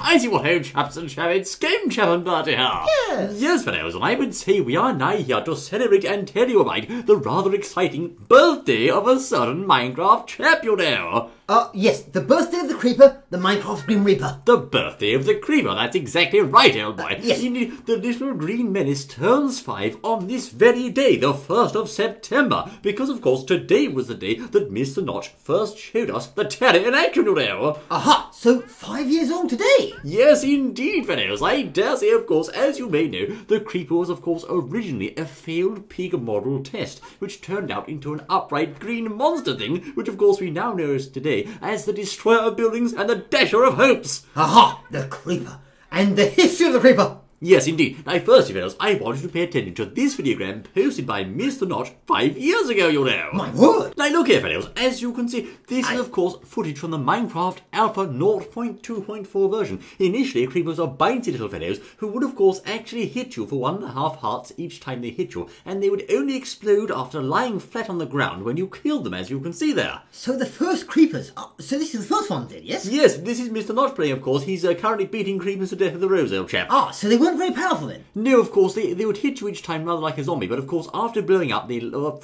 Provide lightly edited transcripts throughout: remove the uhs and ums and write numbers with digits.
I see what old chaps and Chaps game chap and party are. Yes, fellows, and I would say we are nigh here to celebrate and tell you about the rather exciting birthday of a certain Minecraft chap, you know. Yes, the birthday of the Creeper, the Minecraft Grim Reaper. The birthday of the Creeper, that's exactly right, old boy. Yes. Indeed, the little green menace turns 5 on this very day, the 1st of September, because of course today was the day that Mr. Notch first showed us the terror in action, you know. Aha, so 5 years old today. Yes, indeed, fellows. I dare say, of course, as you may know, the Creeper was, of course, originally a failed pig model test, which turned out into an upright green monster thing, which, of course, we now know as today as the destroyer of buildings and the dasher of hopes. Aha, the Creeper, and the history of the Creeper. Yes, indeed. Now, firstly, fellows, I want you to pay attention to this videogram posted by Mr. Notch 5 years ago, you know. My word. Now, look here, fellows. As you can see, this is, of course, footage from the Minecraft Alpha 0.2.4 version. Initially, creepers are bouncy little fellows who would, of course, actually hit you for 1.5 hearts each time they hit you, and they would only explode after lying flat on the ground when you killed them, as you can see there. So the first Creepers, so this is the first one then, yes? Yes, this is Mr. Notch playing, of course. He's currently beating creepers to death with the rose, old chap. Ah, so they weren't very powerful then? No, of course, they would hit you each time rather like a zombie, but of course after blowing up,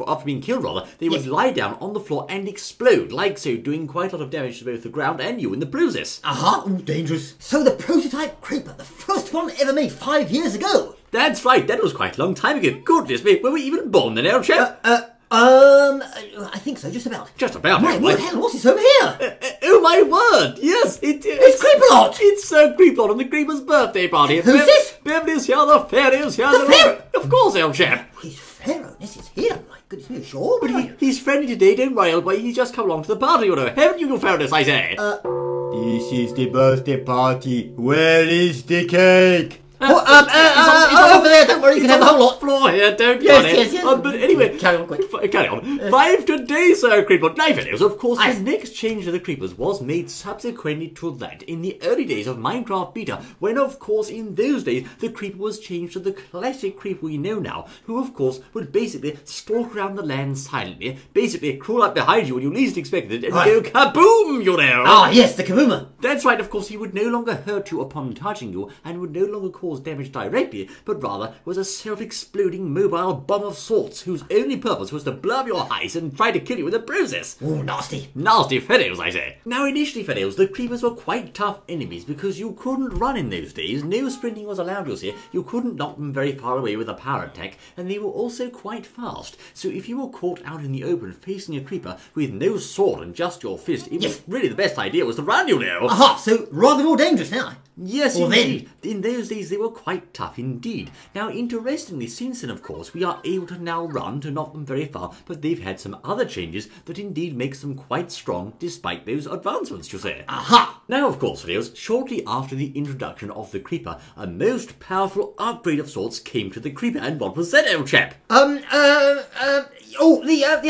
after being killed rather, they would lie down on the floor and explode, like so, doing quite a lot of damage to both the ground and you in the process. Aha, dangerous. So the prototype Creeper, the first one ever made 5 years ago. That's right, that was quite a long time ago. Goodness me, were we even born then, old chap? I think so, just about. Just about. My word, hell, what's this over here? Oh my word, yes, it's Creeperlot. It's Creeperlot and the Creeper's birthday party. Who's this? Beverly's here, the fairy's here. The fairy? Of course, old chap. His Pharaohness is here, my goodness me, sure. But he's friendly today, don't worry, old boy, he's just come along to the party, you know. Haven't you, Pharaohness, I say? This is the birthday party. Where is the cake? Over there, don't worry, you can have the whole lot. Floor here, don't Yes. But anyway, Carry on, quick. Carry on. 5 today, Sir Creeper. Now, fellows, of course, the next change to the Creepers was made subsequently to that in the early days of Minecraft Beta, when, of course, in those days, the Creeper was changed to the classic Creeper we know now, who, of course, would basically stalk around the land silently, basically crawl up behind you when you least expected it, and go kaboom, you know. Ah, yes, the kaboomer. That's right, of course, he would no longer hurt you upon touching you, and would no longer cause damage directly, but rather was a self-exploding mobile bomb of sorts, whose only purpose was to blow up your eyes and try to kill you in the process. Oh, nasty. Nasty fellows, I say. Now, initially, fellows, the Creepers were quite tough enemies because you couldn't run in those days. No sprinting was allowed, you see. You couldn't knock them very far away with a power attack, and they were also quite fast. So if you were caught out in the open facing a Creeper with no sword and just your fist, it was really the best idea was to run, you know. Aha, so rather more dangerous now. Yes, Well, indeed. In those days, they were quite tough indeed. Now, interestingly, since then, of course, we are able to now run to not them very far, but they've had some other changes that indeed makes them quite strong despite those advancements, you say. Aha! Now, of course, fellows, shortly after the introduction of the Creeper, a most powerful upgrade of sorts came to the Creeper, and what was that, old chap? The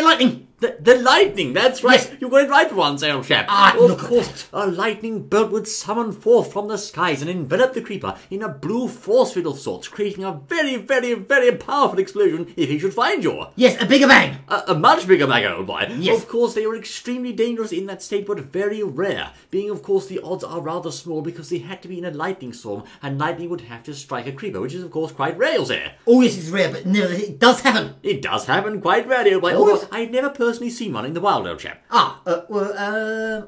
lightning. The lightning, that's right. Yes. You got it right for once, old chap. Look Of course, a lightning bolt would summon forth from the skies and envelop the Creeper in a blue force field of sorts, creating a very, very, very powerful explosion if he should find you. Yes, a bigger bang. A much bigger bag, old boy. Yes. Of course, they were extremely dangerous in that state, but very rare. Being, of course, the odds are rather small because they had to be in a lightning storm, and lightning would have to strike a Creeper, which is, of course, quite rare, you say. Oh, yes, it's rare, but nevertheless, it does happen. It does happen quite rarely, old boy. Although I've never personally seen one in the wild, old chap. I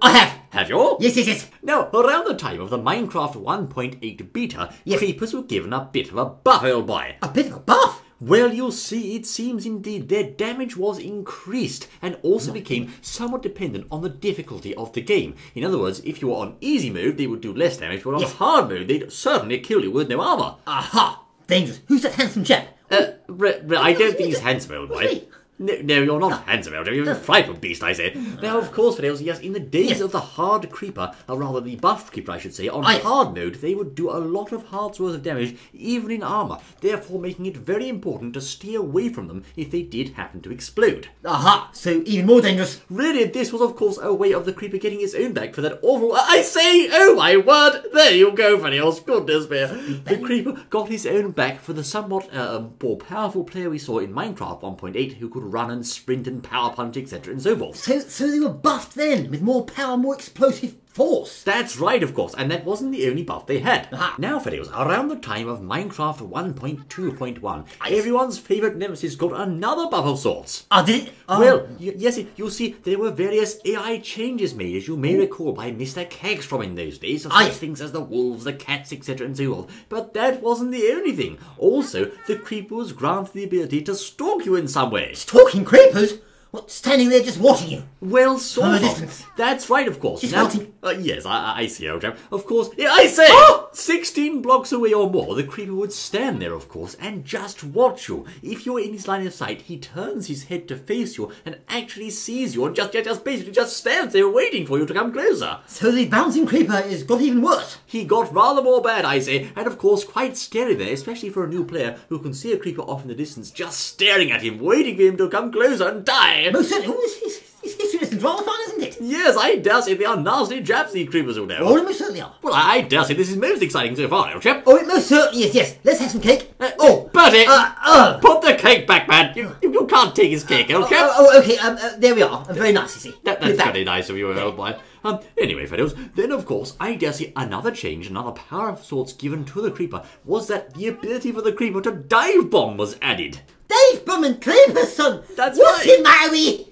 have. Have you? Yes. Now, around the time of the Minecraft 1.8 beta, Creepers were given a bit of a buff, old boy. A bit of a buff? Well, you'll see, it seems indeed their damage was increased and also became somewhat dependent on the difficulty of the game. In other words, if you were on easy mode, they would do less damage, but on hard mode, they'd certainly kill you with no armour. Aha! Dangerous. Who's that handsome chap? I don't think he's handsome, old boy. No, you're not handsome, Elder. You're a frightful beast, I say. Now, of course, fellows, yes, in the days of the hard creeper, or rather the buffed creeper, I should say, on hard mode, they would do a lot of hearts worth of damage, even in armour, therefore making it very important to stay away from them if they did happen to explode. Aha! So even more dangerous. Really, this was, of course, a way of the creeper getting his own back for that awful... I say, oh my word! There you go, fellows. Goodness me. The creeper got his own back for the somewhat more powerful player we saw in Minecraft 1.8 who could run and sprint and power punch, etc. and so forth. So they were buffed then, with more power, more explosive Force. That's right, of course, and that wasn't the only buff they had. Aha. Now, Fiddles, around the time of Minecraft 1.2.1, everyone's favourite nemesis got another buff of sorts. Did it? Well, yes, you'll see there were various AI changes made, as you may recall, by Mr. Kegstrom in those days, of such things as the wolves, the cats, etc. and so forth. But that wasn't the only thing. Also, the creeper was granted the ability to stalk you in some way. Stalking creepers? What, standing there just watching you? Well, sort of. Distance. That's right, of course. Just Now, melting. yes, I see, old chap. Of course, I say, 16 blocks away or more, the creeper would stand there, of course, and just watch you. If you're in his line of sight, he turns his head to face you and actually sees you and just basically just stands there waiting for you to come closer. So the bouncing creeper has got even worse. He got rather more bad, I say, and of course quite scary there, especially for a new player who can see a creeper off in the distance just staring at him, waiting for him to come closer and die. Most certainly. Oh, this history lesson rather fun, isn't it? Yes, I dare say they are nasty chaps, these creepers all know. Oh, it most certainly are. Well, I dare say this is most exciting so far, old chap. Oh, it most certainly is, yes. Let's have some cake. Bertie! Put the cake back, man. You can't take his cake, old chap. Okay, there we are. Very nice, you see. That's very nice of you, old boy. Anyway, fellows, then of course, I dare say another change, another power of sorts given to the creeper was that the ability for the creeper to dive bomb was added. Dive bomb and creeper, son. That's What's right. the matter with you?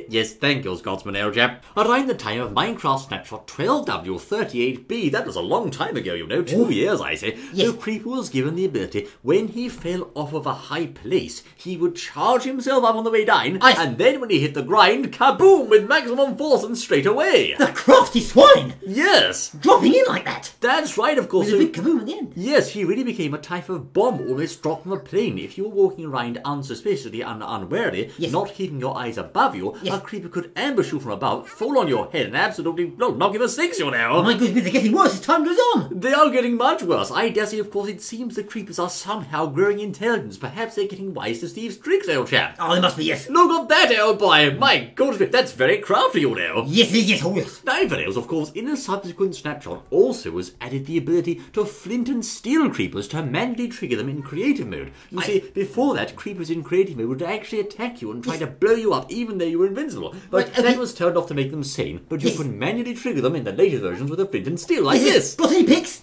Yes, thank you, Scotsman, old chap. Around the time of Minecraft Snapshot 12W38B, that was a long time ago, you know, 2 years, I say, Yes. the creeper was given the ability, when he fell off of a high place, he would charge himself up on the way down, and then when he hit the grind, kaboom, with maximum force and straight away. The crafty swine. Yes, Dropping in like that. that's right, of course. With a big kaboom at the end. Yes, he really became a type of bomb almost dropped from a plane. If you were walking around unsuspiciously and unwarily, not keeping your eyes above you, a creeper could ambush you from above, fall on your head, and absolutely not give a six, you know. Oh my goodness, they're getting worse as time goes on. They are getting much worse. I dare say, of course, it seems the creepers are somehow growing intelligence. Perhaps they're getting wise to Steve's tricks, old chap. Oh, they must be, yes. Look at that, old boy. My goodness, that's very crafty, you know. Yes, oh yes. Nightfalls, of course, in a subsequent snapshot also was added the ability to flint and steel creepers to manually trigger them in creative mode. You see, before that, creepers in creative mode would actually attack you and try to blow you up even though you were invincible. But that was turned off to make them sane, but you could manually trigger them in the later versions with a flint and steel like this. Got any pics?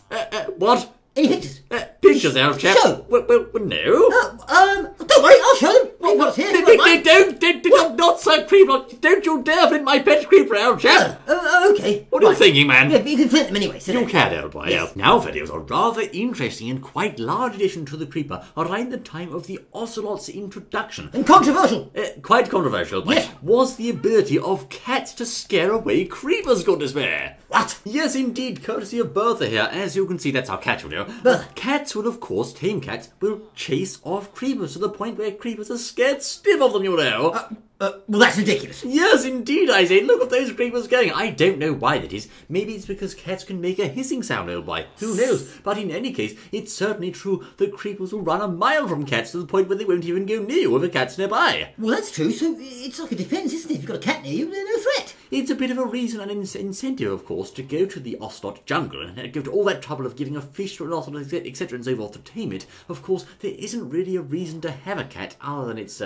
What? Any pictures? Pictures, old chap? Show. Well, no. Don't worry, I'll show them. What's here? Don't, not so creeper. Don't you dare flint my pet creeper, old chap. Okay. What are you thinking, man? Yeah, but you can flint them anyway. So You can, old boy. Yes. Now, videos, a rather interesting and quite large addition to the creeper around the time of the ocelot's introduction. And controversial. Quite controversial, but Yes. was the ability of cats to scare away creepers, goodness me. What? Yes, indeed, courtesy of Bertha here. As you can see, that's our cat, you know. Bertha. Cats will, of course, tame cats, will chase off creepers to the point where creepers are scared stiff of them, you know. Well, that's ridiculous. Yes, indeed, I say. Look at those creepers going. I don't know why that is. Maybe it's because cats can make a hissing sound, old boy. Who knows? But in any case, it's certainly true that creepers will run a mile from cats to the point where they won't even go near you if a cat's nearby. Well, that's true. So it's like a defence, isn't it? If you've got a cat near you, they're no threat. It's a bit of a reason and incentive, of course, to go to the ocelot jungle and go to all that trouble of giving a fish to an ocelot, etc. and so forth to tame it. Of course, there isn't really a reason to have a cat other than its,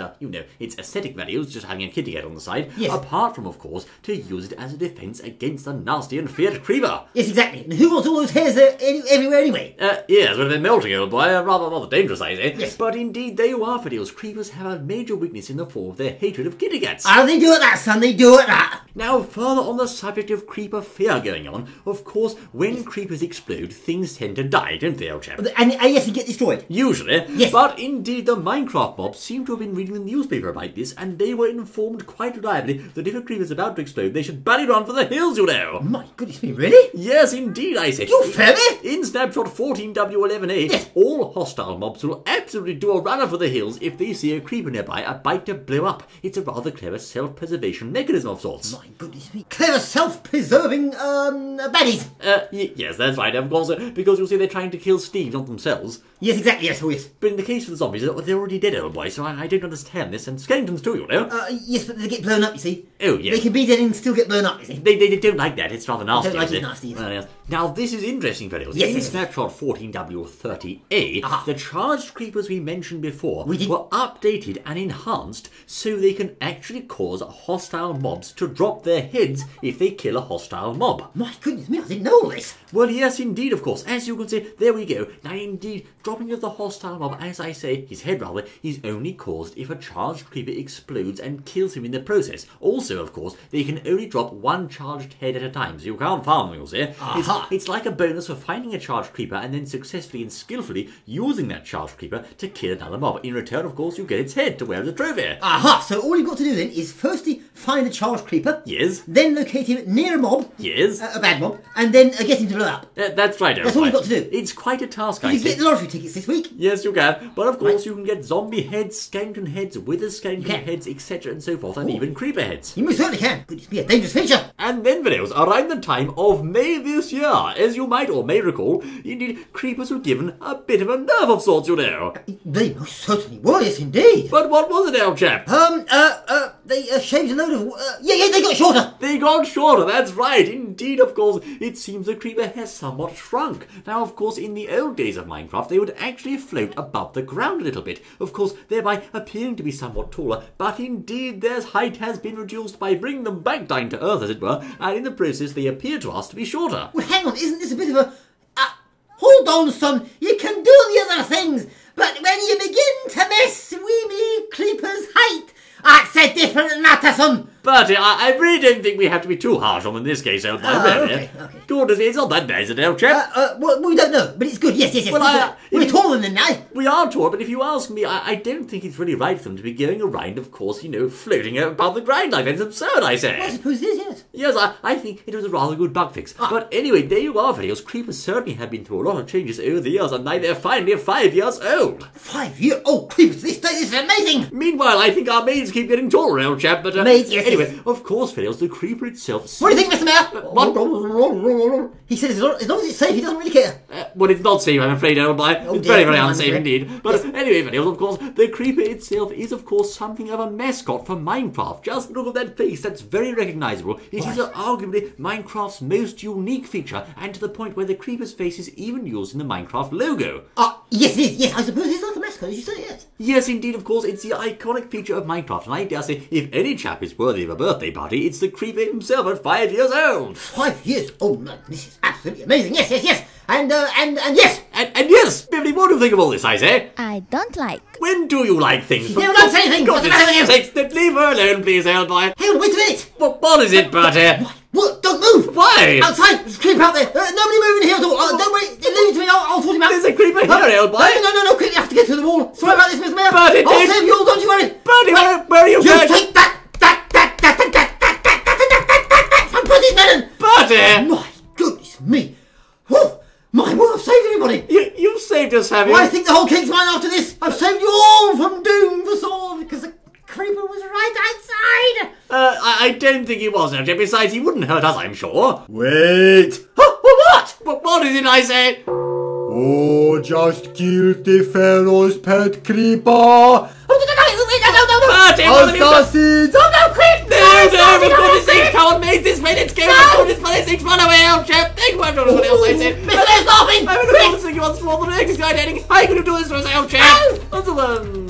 its aesthetic values, just having a kitty cat on the side. Yes. Apart from, of course, to use it as a defence against the nasty and feared creeper. Yes, exactly. And who wants all those hairs there everywhere anyway? Yes, but they're melting, old boy. Rather dangerous, I say. Yes. But indeed, they are videos. Creepers have a major weakness in the form of their hatred of kitty cats. How do they do it that, son? They do it that. Now, further on the subject of creeper fear going on, of course, when creepers explode, things tend to die, don't they, old chap? And yes, they get destroyed. Usually. Yes. But indeed, the Minecraft mobs seem to have been reading the newspaper about this, and they were informed quite reliably that if a creeper's about to explode, they should bunny run for the hills, you know. My goodness me, really? Yes, indeed, I say. You fair me? In Snapshot 14W11A, Yes. all hostile mobs will absolutely do a runner for the hills if they see a creeper nearby about to blow up. It's a rather clever self-preservation mechanism of sorts. My goodness me. Clever self-preserving, baddies. Yes, that's right, of course, because you'll see they're trying to kill Steve, not themselves. Yes, exactly, yes, oh yes. But in the case of the zombies, they're already dead, old boy, so I don't understand this, and skeletons too, you know. Yes, but they get blown up, you see. Oh, yes. They can be dead and still get blown up, you see. They don't like that, it's rather nasty. Don't like isn't it nasty, yes. Well, yes. Now, this is interesting, fellows. Yes, in yes. Snapshot 14W30A, the charged creeper creepers we mentioned before We did. were updated and enhanced so they can actually cause hostile mobs to drop their heads if they kill a hostile mob. My goodness me, I didn't know all this. Well, yes, indeed, of course. As you can see, there we go. Now, indeed, dropping of the hostile mob, as I say, his head rather, is only caused if a charged creeper explodes and kills him in the process. Also, of course, they can only drop one charged head at a time, so you can't farm them, you'll see. It's like a bonus for finding a charged creeper and then successfully and skillfully using that charged creeper to kill another mob. In return, of course, you get its head to wear as a trophy. Aha, so all you've got to do then is firstly find a charged creeper. Yes. Then locate him near a mob. Yes. A bad mob. And then get him to blow up. That's right, That's all you've got to do. It's quite a task, I You can think. get the lottery tickets this week. Yes, you can. But of course, you can get zombie heads, skeleton heads, wither skeleton heads, etc. and so forth, and even creeper heads. You most certainly can. Could it be a dangerous feature? And then, videos, around the time of May this year, as you might or may recall, indeed, creepers were given a bit of a nerve of sorts, you know. They most certainly were, yes indeed. But what was it, old chap? They shaved a load of... yeah, they got shorter. They got shorter, that's right. Indeed, of course, it seems the creeper has somewhat shrunk. Now, of course, in the old days of Minecraft, they would actually float above the ground a little bit, of course, thereby appearing to be somewhat taller, but indeed their height has been reduced by bringing them back down to earth, as it were, and in the process they appear to us to be shorter. Well, hang on, isn't this a bit of a... hold on, son. You can do the other things, but when you begin to mess with me creeper's height, that's a different matter, son. But I really don't think we have to be too harsh on them in this case, old boy. Okay. Good, it's not that bad, is it, old chap? Well, we don't know, but it's good. Yes. Well, we're taller than them now. We are tall, but if you ask me, I don't think it's really right for them to be going around, of course, you know, floating above the ground like that. It's absurd, I say. I suppose it is, yes. Yes, I think it was a rather good bug fix. But anyway, there you are, videos. Creepers certainly have been through a lot of changes over the years, and now they're finally 5 years old. 5 years? Oh, creepers, this is amazing. Meanwhile, I think our maids keep getting taller, old chap, but... Maids, yes. Anyway, of course, videos, the creeper itself... What do you think, Mr. Mayor? What? He said as long as it's safe, he doesn't really care. Well, it's not safe, I'm afraid, old boy. Oh, It's dear, very I'm unsafe afraid. indeed. But anyway, videos, of course, the creeper itself is, of course, something of a mascot for Minecraft. Just look at that face, that's very recognisable. It is arguably Minecraft's most unique feature, and to the point where the creeper's face is even used in the Minecraft logo. Yes, it is. Yes, I suppose it's like a mascot, as you say, yes. Yes, indeed, of course, it's the iconic feature of Minecraft, and I dare say, if any chap is worthy of a birthday party, it's the creeper himself at 5 years old. 5 years? Oh, man, this is absolutely amazing. Yes. And yes. And yes, Beverly, what do you think of all this, I say? I don't like. When do you like things? You never liked anything. What's the matter with you? Leave her alone, please, old boy. Hang on, wait a minute. What is it, Bertie? What? Don't move. Why? Outside. There's a creeper out there. Nobody move in here at all. Don't worry. Leave it to me. I'll sort him out. There's a creeper here, old boy. No. Quick, you have to get through the wall. Sorry about this, Mr. Mayor. Bertie, I'll save you all. Don't you worry. Bertie, where are you You going? take that from Bertie's melon. Bertie! My goodness me. Oh, my word, I've saved everybody. You've saved us, have you? Well, I think the whole cake's mine after this. I've saved you all from doom for sword because the creeper was right outside. I don't think he was, old chap. Besides, he wouldn't hurt us, I'm sure. Wait! What is it, I say? Oh, just killed the fellow's pet creeper! No. Bertie, what have you done? Assassins! No, quick. No, for goodness sake, come on, mate, this way, let's go. For goodness sake, run away, old chap. Think about what else I said. Mr. Mayor's laughing. I'm going to think he wants to swallow the next guy, Danny. How are you going to do this to us, old chap? Until then...